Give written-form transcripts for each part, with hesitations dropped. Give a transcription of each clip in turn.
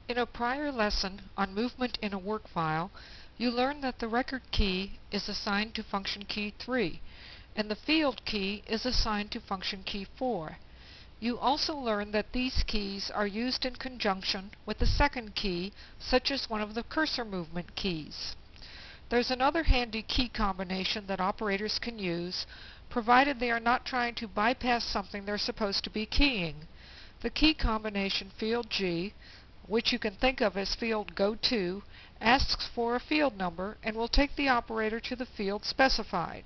In a prior lesson on movement in a work file, you learned that the record key is assigned to function key 3, and the field key is assigned to function key 4. You also learned that these keys are used in conjunction with the second key, such as one of the cursor movement keys. There's another handy key combination that operators can use, provided they are not trying to bypass something they're supposed to be keying. The key combination field G, which you can think of as field GO2, asks for a field number and will take the operator to the field specified.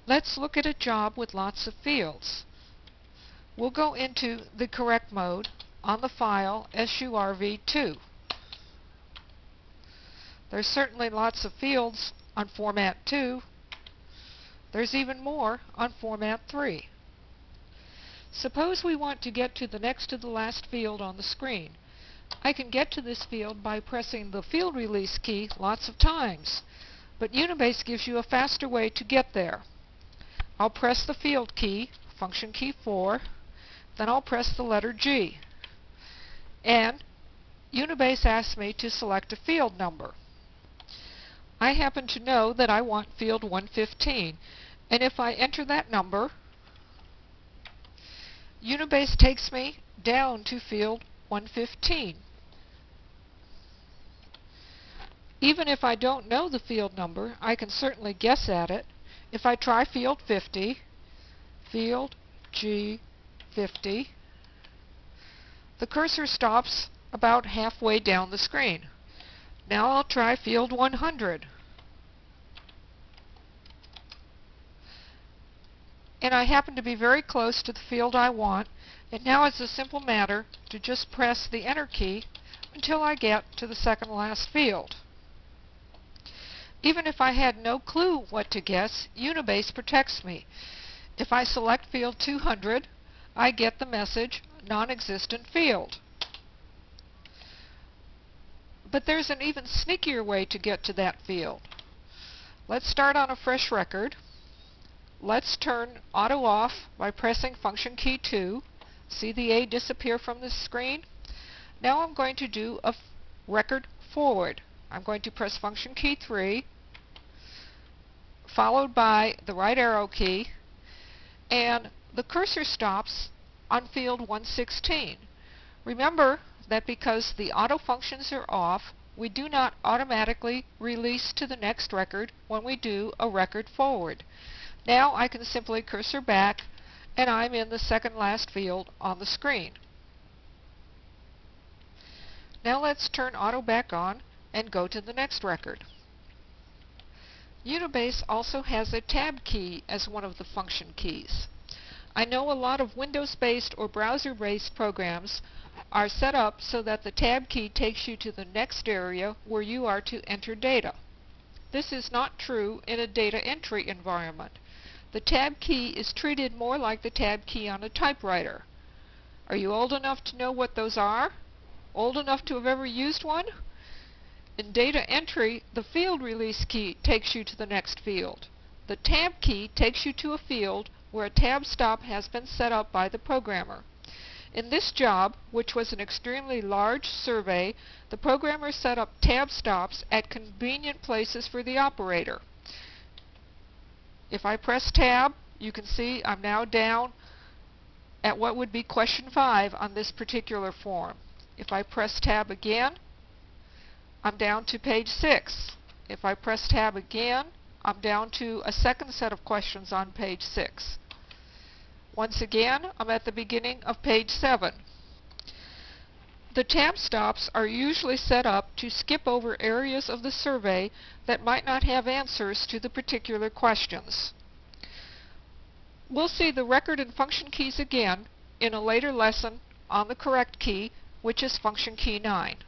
Let's look at a job with lots of fields. We'll go into the correct mode on the file SURV2. There's certainly lots of fields on format 2. There's even more on format 3. Suppose we want to get to the next to the last field on the screen. I can get to this field by pressing the field release key lots of times, but Unibase gives you a faster way to get there. I'll press the field key, function key 4, then I'll press the letter G, and Unibase asks me to select a field number. I happen to know that I want field 115, and if I enter that number, Unibase takes me down to field 115. Even if I don't know the field number, I can certainly guess at it. If I try field 50, field G50, the cursor stops about halfway down the screen. Now I'll try field 100. And I happen to be very close to the field I want, and now it's a simple matter to just press the enter key until I get to the second last field. Even if I had no clue what to guess, Unibase protects me. If I select field 200, I get the message non-existent field. But there's an even sneakier way to get to that field. Let's start on a fresh record. Let's turn auto off by pressing function key 2. See the A disappear from the screen? Now I'm going to do a record forward. I'm going to press function key 3, followed by the right arrow key, and the cursor stops on field 116. Remember that because the auto functions are off, we do not automatically release to the next record when we do a record forward. Now I can simply cursor back, and I'm in the second last field on the screen. Now let's turn auto back on and go to the next record. Unibase also has a tab key as one of the function keys. I know a lot of Windows-based or browser-based programs are set up so that the tab key takes you to the next area where you are to enter data. This is not true in a data entry environment. The tab key is treated more like the tab key on a typewriter. Are you old enough to know what those are? Old enough to have ever used one? In data entry, the field release key takes you to the next field. The tab key takes you to a field where a tab stop has been set up by the programmer. In this job, which was an extremely large survey, the programmer set up tab stops at convenient places for the operator. If I press tab, you can see I'm now down at what would be question 5 on this particular form. If I press tab again, I'm down to page 6. If I press tab again, I'm down to a second set of questions on page 6. Once again, I'm at the beginning of page 7. The tab stops are usually set up to skip over areas of the survey that might not have answers to the particular questions. We'll see the record and function keys again in a later lesson on the correct key, which is function key 9.